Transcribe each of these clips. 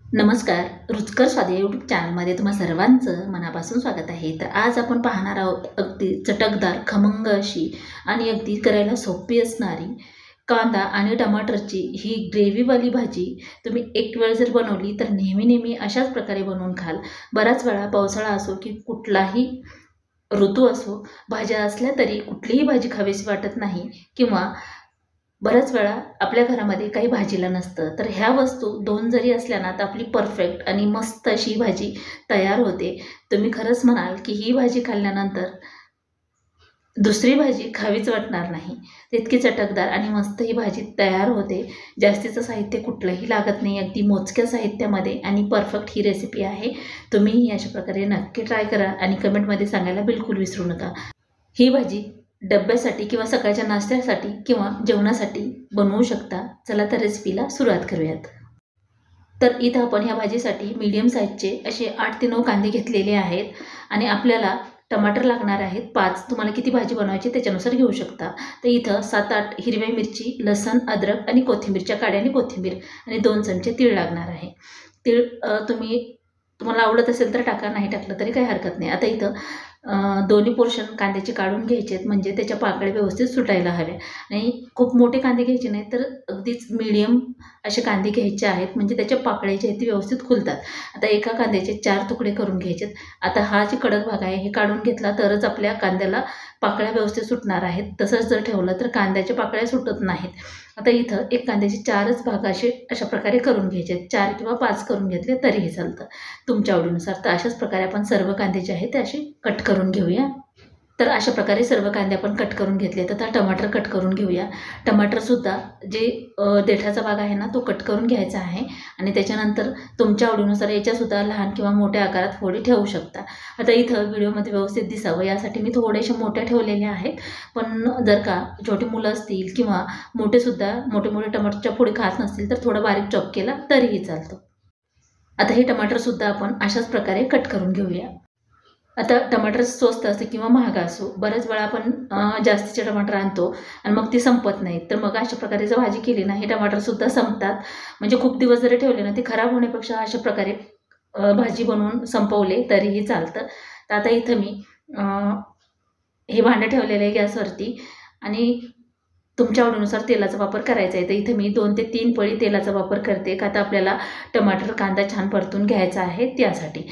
नमस्कार. रुचकर स्वाद या यूट्यूब चॅनलमध्ये तुम्हा सर्वांचं मनापासून स्वागत आहे. तर आज आपण पाहणार आहोत अगदी चटकदार, खमंग अशी आणि अगदी करायला सोपी असणारी कांदा आणि टमाटरची ही ग्रेव्हीवाली भाजी तुम्ही एक वेळ जर बनवली तर नेहमी अशाच प्रकारे बनवून खाल. बराच वेळा पावसाळा असो की कुठलाही ऋतू असो, भाज्या असल्या तरी कुठलीही भाजी खावीशी वाटत नाही किंवा बऱ्याच वेळा आपल्या घरामध्ये काही भाजीला नसतं. तर ह्या वस्तू 2 जरी असल्या ना, तर आपली परफेक्ट आणि मस्त अशी भाजी तयार होते. तुम्ही खरंच म्हणाल, की ही भाजी खाल्ल्यानंतर दुसरी भाजी खावीच वाटणार नाही. तितकी चटकदार आणि मस्त ही भाजी तयार होते. जास्तीचं साहित्य कुठलंही लागत नाही. अगदी मोजक्या साहित्यामध्ये आणि परफेक्ट ही रेसिपी आहे. तुम्हीही अशा प्रकारे नक्की ट्राय करा आणि कमेंटमध्ये सांगायला बिलकुल विसरू नका. ही भाजी डब्यासाठी किंवा सकाळच्या नाश्त्यासाठी किंवा जेवणासाठी बनवू शकता. चला तर रेसिपीला सुरुवात करूयात. तर इथं आपण ह्या भाजीसाठी मीडियम साईजचे असे 8 ते 9 कांदे घेतलेले आहेत आणि आपल्याला टमाटर लागणार आहेत 5. तुम्हाला किती भाजी बनवायची त्याच्यानुसार घेऊ शकता. तर इथं 7-8 हिरव्या मिरची, लसूण, अद्रक आणि कोथिंबीरच्या काड्या आणि कोथिंबीर आणि 2 चमचे तीळ लागणार आहे. तीळ तुम्हाला आवडत असेल तर टाका, नाही टाकलं तरी काही हरकत नाही. आता इथं दोन्ही पोर्शन कांद्याचे काढून घ्यायचे आहेत, म्हणजे त्याच्या पाकळ्या व्यवस्थित सुटायला हव्या आणि खूप मोठे कांदे घ्यायचे नाहीत, तर अगदीच मीडियम असे कांदे घ्यायचे आहेत, म्हणजे त्याच्या पाकळ्या जे आहेत ते व्यवस्थित खुलतात. आता एका कांद्याचे 4 तुकडे करून घ्यायचे आहेत. आता हा जे कडक भाग आहे हे काढून घेतला तरच आपल्या कांद्याला पाकळ्या व्यवस्थित सुटणार आहेत. तसंच जर ठेवलं तर कांद्याच्या पाकळ्या सुटत नाहीत. आता इथं एक कांद्याचे 4च भाग अशा प्रकारे करून घ्यायचे आहेत. 4 किंवा 5 करून घेतले तरीही चालतं तुमच्या आवडीनुसार. तर अशाच प्रकारे आपण सर्व कांदे जे आहेत ते असे कट करून घेऊया. तर अशा प्रकारे सर्व कांदे आपण कट करून घेतले. तर आता टमाटर कट करून घेऊया. टमाटरसुद्धा जे देठाचा भाग आहे ना तो कट करून घ्यायचा आहे आणि त्याच्यानंतर तुमच्या आवडीनुसार याच्यासुद्धा लहान किंवा मोठ्या आकारात फोडी ठेवू शकता. आता इथं व्हिडिओमध्ये व्यवस्थित दिसावं यासाठी मी थोड्याशा मोठ्या ठेवलेल्या आहेत, पण जर का छोटी मुलं असतील किंवा मोठे टमाटरच्या फोडी खात नसतील तर थोडं बारीक चॉप केला तरीही चालतं. आता हे टमाटरसुद्धा आपण अशाच प्रकारे कट करून घेऊया. आता टमाटर स्वस्त असते किंवा महाग असो, बऱ्याच वेळा आपण जास्तीचे टमाटर आणतो आणि मग ती संपत नाहीत. तर मग अशा प्रकारे जर भाजी केली ना, हे टमाटरसुद्धा संपतात. म्हणजे खूप दिवस जरी ठेवले ना, ते खराब होण्यापेक्षा अशा प्रकारे भाजी बनवून संपवले तरीही चालतं. तर आता इथं मी हे भांडं ठेवलेलं आहे गॅसवरती आणि तुमच्या आवडीनुसार तेलाचा वापर करायचा आहे. तर इथं मी 2 ते 3 पळी तेलाचा वापर करते, का तर आपल्याला टमाटर, कांदा छान परतून घ्यायचा आहे त्यासाठी.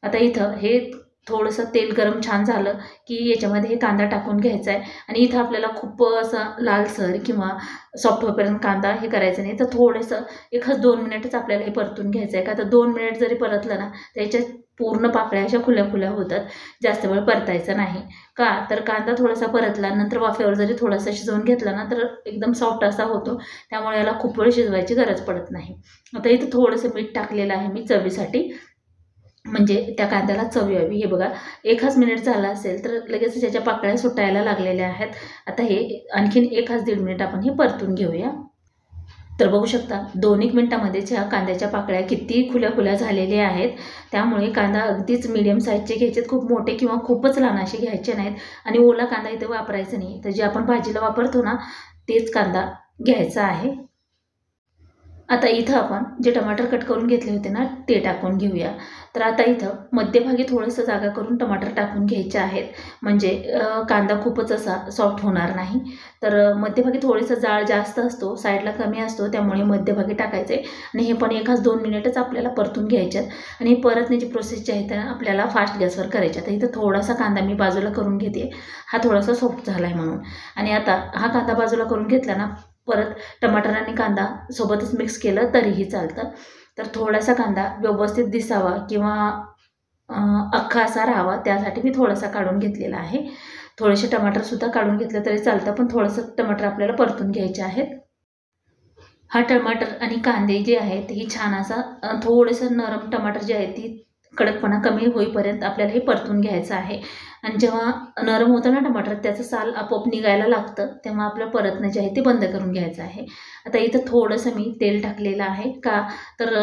आता इथं हे थोडंसं तेल गरम छान झालं की याच्यामध्ये हे कांदा टाकून घ्यायचा आहे आणि इथं आपल्याला खूप असा लालसर किंवा सॉफ्ट होईपर्यंत कांदा हे करायचं नाही. तर थोडंसं 1-2 मिनिटच आपल्याला हे परतून घ्यायचं आहे. का तर 2 मिनिट जरी परतलं ना तर याच्यात पूर्ण पाकळ्या अशा खुल्या होतात. जास्त वेळ परतायचं नाही. का तर कांदा थोडासा परतला नंतर वाफेवर जरी थोडासा शिजवून घेतला ना तर एकदम सॉफ्ट असा होतो. त्यामुळे याला खूप वेळ शिजवायची गरज पडत नाही. आता इथं थोडंसं मीठ टाकलेलं आहे मी चवीसाठी, म्हणजे त्या कांद्याला चव यावी. हे बघा 1 मिनिट झाला असेल तर लगेच त्याच्या पाकळ्या सुटायला लागलेल्या आहेत. आता हे आणखीन 1-1.5 मिनिट आपण हे परतून घेऊया. तर बघू शकता 2-1 मिनिटामध्येच ह्या कांद्याच्या पाकळ्या किती खुल्या झालेल्या आहेत. त्यामुळे कांदा अगदीच मीडियम साईजचे घ्यायचे, खूप मोठे किंवा खूपच लहान असे घ्यायचे नाहीत आणि ओला कांदा इथे वापरायचा नाही. तर जे आपण भाजीला वापरतो ना तेच कांदा घ्यायचा आहे. आता इथं आपण जे टमाटर कट करून घेतले होते ना ते टाकून घेऊया. तर आता इथं मध्यभागी थोडंसं जागा करून टमाटर टाकून घ्यायचे आहेत, म्हणजे कांदा खूपच असा सॉफ्ट होणार नाही. तर मध्यभागी थोडंसं जाळ जास्त असतो, साईडला कमी असतो, त्यामुळे मध्यभागी टाकायचे आणि हे पण 1-2 मिनिटच आपल्याला परतून घ्यायच्यात आणि परतण्याची प्रोसेस जी आहे तर आपल्याला फास्ट गॅसवर करायची. आता इथं थोडासा कांदा मी बाजूला करून घेते, हा थोडासा सॉफ्ट झाला आहे म्हणून. आणि आता हा कांदा बाजूला करून घेतला ना, परत टमाटर आणि कांदा सोबतच मिक्स केलं तरीही चालतं. तर थोडासा कांदा व्यवस्थित दिसावा किंवा अख्खा असा राहावा त्यासाठी मी थोडासा काढून घेतलेला आहे. थोडेसे टमाटरसुद्धा काढून घेतलं तरी चालतं, पण थोडंसं टमाटर आपल्याला परतून घ्यायचे आहेत. हा टमाटर आणि कांदे जे आहेत ही छान असा थोडंसं नरम टमाटर जे आहे ती कडकपणा कमी होईपर्यंत आपल्याला हे परतून घ्यायचं आहे. आणि जेव्हा नरम होतं ना टमाटर त्याचं साल आपोआप निघायला लागतं, तेव्हा आपलं परतणं जे आहे ते बंद करून घ्यायचं आहे. आता इथं थोडंसं मी तेल टाकलेलं आहे, का तर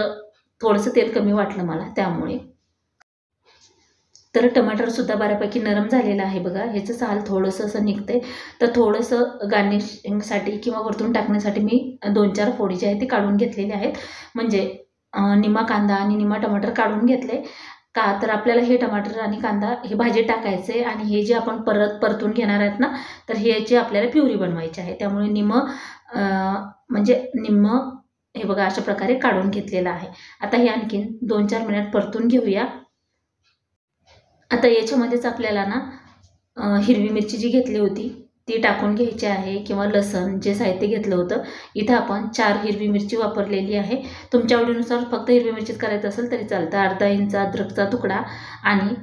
थोडंसं तेल कमी वाटलं मला त्यामुळे. तर टमाटरसुद्धा बऱ्यापैकी नरम झालेलं आहे बघा. ह्याचं साल थोडंसं असं निघतंय. तर थोडंसं गार्निशिंगसाठी किंवा वरतून टाकण्यासाठी मी 2-4 फोडी जे आहेत ते काढून घेतलेले आहेत, म्हणजे निम्मा कांदा आणि निम्मा टमाटर काढून घेतले. का तर आपल्याला हे टमाटर आणि कांदा हे भाजीत टाकायचे आणि हे जे आपण परतून घेणार आहेत ना, तर ह्याची आपल्याला प्युरी बनवायची आहे. त्यामुळे म्हणजे निम्म हे बघा अशा प्रकारे काढून घेतलेलं आहे. आता हे आणखीन 2-4 मिनिट परतून घेऊया. आता याच्यामध्येच आपल्याला ना हिरवी मिरची जी घेतली होती ती टाकून घ्यायची आहे, किंवा लसण जे साहित्य घेतलं होतं. इथं आपण 4 हिरवी मिरची वापरलेली आहे. तुमच्या आवडीनुसार फक्त हिरवी मिरचीच करायचं असेल तरी चालतं. अर्धा इंच अद्रकचा तुकडा आणि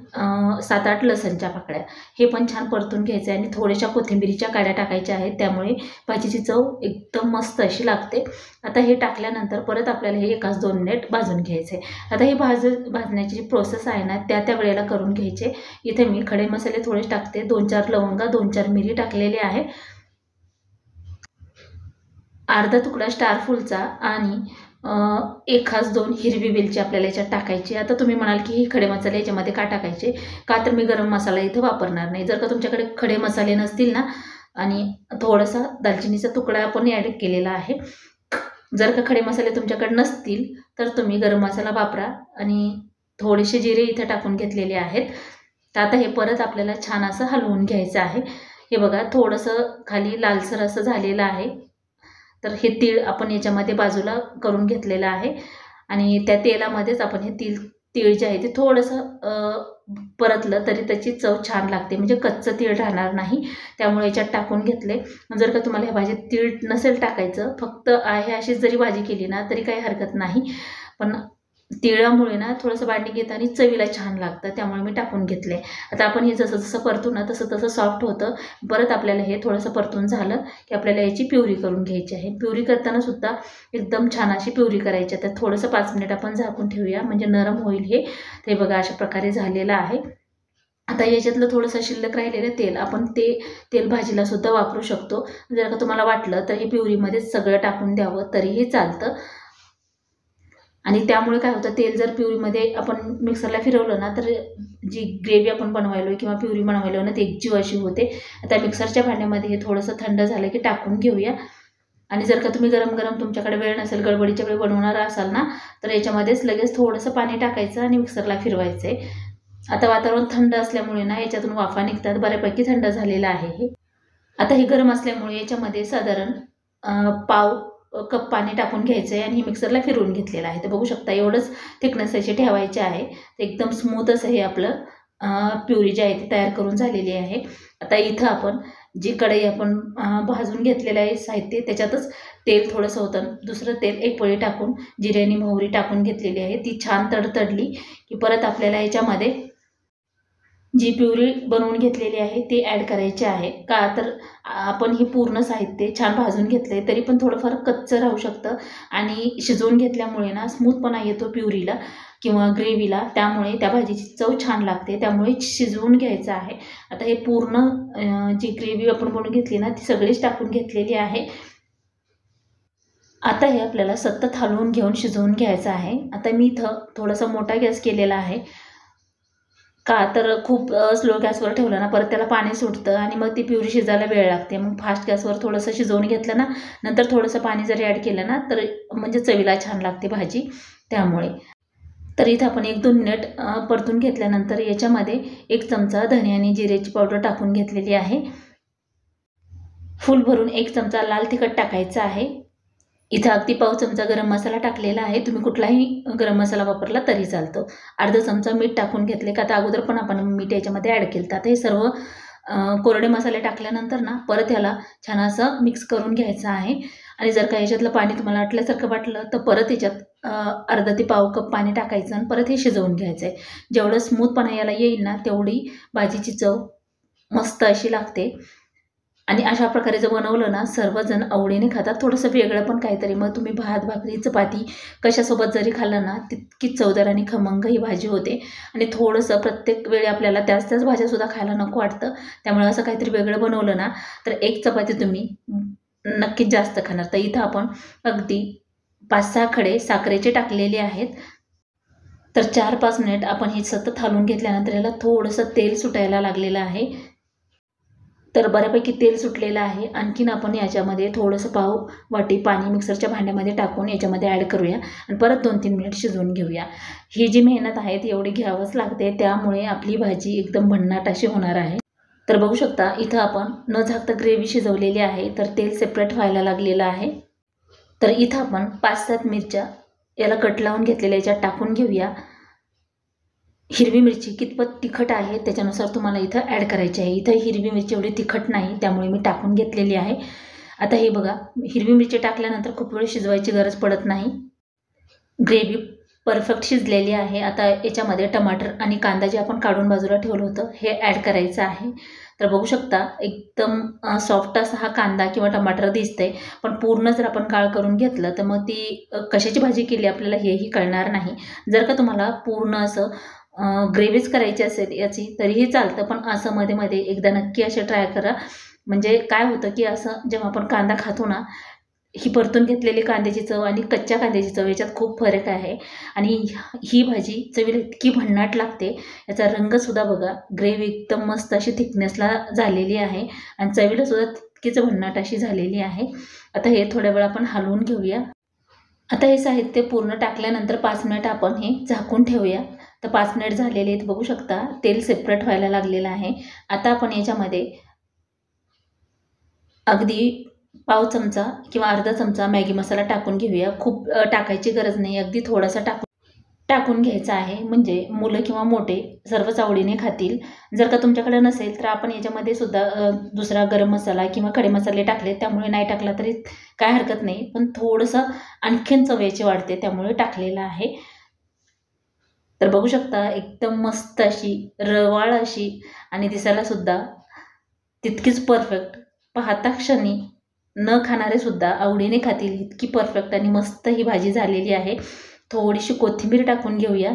7-8 लसणच्या पाकळ्या हे पण छान परतून घ्यायचं आहे. आणि थोड्याशा कोथिंबीरीच्या काड्या टाकायच्या आहेत, त्यामुळे भाजीची चव एकदम मस्त अशी लागते. आता हे टाकल्यानंतर परत आपल्याला हे 1-2 मिनिट भाजून घ्यायचे. आता हे भाजण्याची जी प्रोसेस आहे ना त्या वेळेला करून घ्यायचे. इथे मी खडे मसाले थोडेच टाकते. 2-4 लवंगा, 2-4 मिरी टाकलेले आहे. अर्धा तुकडा स्टार फूलचा आणि 1-2 हिरवी वेलची आपल्याला याच्यात टाकायची. आता तुम्ही म्हणाल की ही खडे मसाले याच्यामध्ये का टाकायचे? का तर मी गरम मसाला इथे वापरणार नाही. जर का तुमच्याकडे खडे मसाले नसतील ना, आणि थोडासा दालचिनीचा तुकडा पण ॲड केलेला आहे. जर का खडे मसाले तुमच्याकडे नसतील तर तुम्ही गरम मसाला वापरा. आणि थोडेसे जिरे इथे टाकून घेतलेले आहेत. तर आता हे परत आपल्याला छान असं हलवून घ्यायचं आहे. हे बघा थोडंसं खाली लालसर असं झालेलं आहे. तर हे तीळ आपण याच्यामध्ये बाजूला करून घेतलेलं आहे आणि त्या तेलामध्येच आपण हे तीळ जे आहे ते थोडंसं परतलं तरी त्याची चव छान लागते, म्हणजे कच्चं तीळ राहणार नाही. त्यामुळे याच्यात टाकून घेतले. जर का तुम्हाला ह्या भाजीत तीळ नसेल टाकायचं, फक्त आहे अशीच जरी भाजी केली ना तरी काही हरकत नाही. पण तिळामुळे ना थोडंसं बांधणी घेतं आणि चवीला छान लागतं, त्यामुळे मी टाकून घेतले. आता आपण हे जसं जसं परतू ना तसं सॉफ्ट होतं. परत आपल्याला हे थोडंसं परतून झालं की आपल्याला याची प्युरी करून घ्यायची आहे. प्युरी करताना सुद्धा एकदम छान अशी प्युरी करायची. तर थोडंसं 5 मिनिट आपण झाकून ठेवूया, म्हणजे नरम होईल हे. ते बघा अशा प्रकारे झालेलं आहे. आता याच्यातलं थोडंसं शिल्लक राहिलेलं तेल आपण तेल भाजीला सुद्धा वापरू शकतो. जर का तुम्हाला वाटलं तर हे प्युरीमध्येच सगळं टाकून द्यावं तरीही चालतं. आणि त्यामुळे काय होतं, तेल जर प्युरीमध्ये आपण मिक्सरला फिरवलं ना तर जी ग्रेव्ही आपण बनवायलो किंवा प्युरी बनवायलो ना ती एकजीव अशी होते. आता मिक्सरच्या भांड्यामध्ये हे थोडंसं थंड झालं की टाकून घेऊया. आणि जर का तुम्ही गरम गरम तुमच्याकडे वेळ नसेल, गडबडीच्या वेळी बनवणार असाल ना, तर याच्यामध्येच लगेच थोडंसं पाणी टाकायचं आणि मिक्सरला फिरवायचं आहे. आता वातावरण थंड असल्यामुळे ना याच्यातून वाफा निघतात. बऱ्यापैकी थंड झालेलं आहे हे. आता हे गरम असल्यामुळे याच्यामध्ये साधारण पाव कप पाणी टाकून घ्यायचं आहे आणि हे मिक्सरला फिरवून घेतलेलं आहे. तर बघू शकता एवढंच थिकनेस याची ठेवायचे आहे. एकदम स्मूथ असं हे आपलं प्युरी जी आहे ती तयार करून झालेली आहे. आता इथं आपण जी कढई आपण भाजून घेतलेलं आहे साहित्य, त्याच्यातच तेल थोडंसं होतं. दुसरं तेल 1 पळी टाकून जिरे आणि मोहरी टाकून घेतलेली आहे. ती छान तडतडली की परत आपल्याला याच्यामध्ये जी प्युरी बनवून घेतलेली आहे ती ॲड करायची आहे. का तर आपण हे पूर्ण साहित्य छान भाजून घेतले तरी पण थोडंफार कच्चं राहू शकतं आणि शिजवून घेतल्यामुळे ना स्मूथपणा येतो प्युरीला किंवा ग्रेव्हीला, त्यामुळे त्या भाजीची चव छान लागते. त्यामुळे शिजवून घ्यायचं आहे. आता हे पूर्ण जी ग्रेव्ही आपण बनवून घेतली ना ती सगळीच टाकून घेतलेली आहे. आता हे आपल्याला सतत हलवून घेऊन शिजवून घ्यायचं आहे. आता मी इथं थोडासा मोठा गॅस केलेला आहे. का तर खूप स्लो गॅसवर ठेवलं ना परत त्याला पाणी सुटतं आणि मग ती प्युरी शिजायला वेळ लागते. मग फास्ट गॅसवर थोडंसं शिजवून घेतलं ना, नंतर थोडंसं पाणी जरी ॲड केलं ना तर म्हणजे चवीला छान लागते भाजी. त्यामुळे तर इथं आपण 1-2 मिनिट परतून घेतल्यानंतर याच्यामध्ये 1 चमचा धने आणि जिऱ्याची पावडर टाकून घेतलेली आहे. फुल भरून 1 चमचा लाल तिखट टाकायचं आहे. इथं अगदी पाव चमचा गरम मसाला टाकलेला आहे. तुम्ही कुठलाही गरम मसाला वापरला तरी चालतो. अर्धा चमचा मीठ टाकून घेतले, का तर अगोदर पण आपण मीठ याच्यामध्ये ॲड केलं. तर हे सर्व कोरडे मसाले टाकल्यानंतर ना परत ह्याला छान असं मिक्स करून घ्यायचं आहे. आणि जर का याच्यातलं पाणी तुम्हाला आटल्यासारखं वाटलं तर परत याच्यात अर्धा ते पाव कप पाणी टाकायचं आणि परत हे शिजवून घ्यायचं आहे. जेवढं स्मूथपणा याला येईल ना तेवढी भाजीची चव मस्त अशी लागते. आणि अशा प्रकारे जर बनवलं ना सर्वजण आवडीने खातात. थोडंसं वेगळं पण काहीतरी, मग तुम्ही भात, भाकरी, चपाती कशासोबत जरी खाल्लं ना तितकीच चवदार आणि खमंग ही भाजी होते. आणि थोडंसं प्रत्येक वेळी आपल्याला त्याच भाज्यासुद्धा खायला नको वाटतं. त्यामुळे असं काहीतरी वेगळं बनवलं ना तर 1 चपाती तुम्ही नक्कीच जास्त खाणार. तर इथं आपण अगदी 5-6 खडे साखरेचे टाकलेले आहेत. तर 4-5 मिनिट आपण हे सतत हलवून घेतल्यानंतर याला थोडंसं तेल सुटायला लागलेलं आहे. तर बऱ्यापैकी तेल सुटलेलं आहे. आणखीन आपण याच्यामध्ये थोडंसं पाव वाटी पाणी मिक्सरच्या भांड्यामध्ये टाकून याच्यामध्ये ॲड करूया आणि परत 2-3 मिनिट शिजवून घेऊया. ही जी मेहनत आहे ती एवढी घ्यावंच लागते, त्यामुळे आपली भाजी एकदम भन्नाट अशी होणार आहे. तर बघू शकता इथं आपण न झाकता ग्रेव्ही शिजवलेली आहे, तर तेल सेपरेट व्हायला लागलेलं आहे. तर इथं आपण 5-7 मिरच्या याला कट लावून घेतलेल्या याच्यात टाकून घेऊया. हिरवी मिरची कितपत तिखट आहे त्याच्यानुसार तुम्हाला इथं ॲड करायची आहे. इथं हिरवी मिरची एवढी तिखट नाही, त्यामुळे मी टाकून घेतलेली आहे. आता हे बघा, हिरवी मिरची टाकल्यानंतर खूप वेळ शिजवायची गरज पडत नाही. ग्रेव्ही परफेक्ट शिजलेली आहे. आता याच्यामध्ये टमाटर आणि कांदा जे आपण काढून बाजूला ठेवलं होतं हे ॲड करायचं आहे. तर बघू शकता एकदम सॉफ्ट असा हा कांदा किंवा टमाटर दिसतंय, पण पूर्ण जर आपण काळ करून घेतलं तर मग ती कशाची भाजी केली आपल्याला हेही कळणार नाही. जर का तुम्हाला पूर्ण असं ग्रेव्हीच करायची असेल याची तरीही चालतं, पण असं मध्ये एकदा नक्की असे ट्राय करा. म्हणजे काय होतं की असं जेव्हा आपण कांदा खातो ना, ही परतून घेतलेली कांद्याची चव आणि कच्च्या कांद्याची चव याच्यात खूप फरक आहे. आणि ही भाजी चवीला इतकी भन्नाट लागते. याचा रंगसुद्धा बघा, ग्रेव्ही एकदम मस्त अशी थिकनेसला झालेली आहे आणि चवीलासुद्धा तितकीच भन्नाट अशी झालेली आहे. आता हे थोड्या वेळ आपण हलवून घेऊया. आता हे साहित्य पूर्ण टाकल्यानंतर 5 मिनिट आपण हे झाकून ठेवूया. तर 5 मिनिट झालेले आहेत. बघू शकता तेल सेपरेट व्हायला लागलेलं आहे. आता आपण याच्यामध्ये अगदी पाव चमचा किंवा अर्धा चमचा मॅगी मसाला टाकून घेऊया. खूप टाकायची गरज नाही, अगदी थोडासा टाकून घ्यायचा आहे, म्हणजे मुलं किंवा मोठे सर्वच आवडीने खातील. जर का तुमच्याकडे नसेल तर आपण याच्यामध्ये सुद्धा दुसरा गरम मसाला किंवा खडे मसाले टाकले, त्यामुळे नाही टाकला तरी काय हरकत नाही, पण थोडंसं आणखीन चव याची वाढते त्यामुळे टाकलेलं आहे. तर बघू शकता एकदम मस्त अशी रवाळ अशी आणि दिसायला सुद्धा तितकीच परफेक्ट, पाहता क्षणी न खाणारे सुद्धा आवडीने खातील इतकी परफेक्ट आणि मस्त ही भाजी झालेली आहे. थोडीशी कोथिंबीर टाकून घेऊया.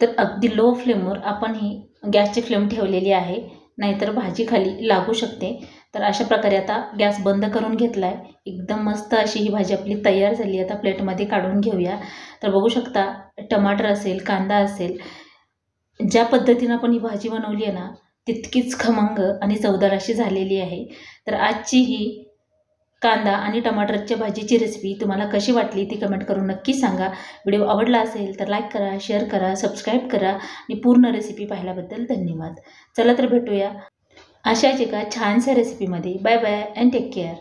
तर अगदी लो फ्लेमवर आपण ही गॅसची फ्लेम ठेवलेली आहे, नाहीतर भाजी खाली लागू शकते. तर अशा प्रकारे आता गॅस बंद करून घेतला आहे. एकदम मस्त अशी ही भाजी आपली तयार झाली. आता प्लेटमध्ये काढून घेऊया. तर बघू शकता टमाटर असेल, कांदा असेल, ज्या पद्धतीनं आपण ही भाजी बनवली आहे ना, तितकीच खमंग आणि चवदार अशी झालेली आहे. तर आजची ही कांदा आणि टमाटरच्या भाजीची रेसिपी तुम्हाला कशी वाटली ती कमेंट करून नक्की सांगा. व्हिडिओ आवडला असेल तर लाईक करा, शेअर करा, सबस्क्राईब करा आणि पूर्ण रेसिपी पाहिल्याबद्दल धन्यवाद. चला तर भेटूया अशाच एका छानशा रेसिपीमध्ये. Bye bye and take care.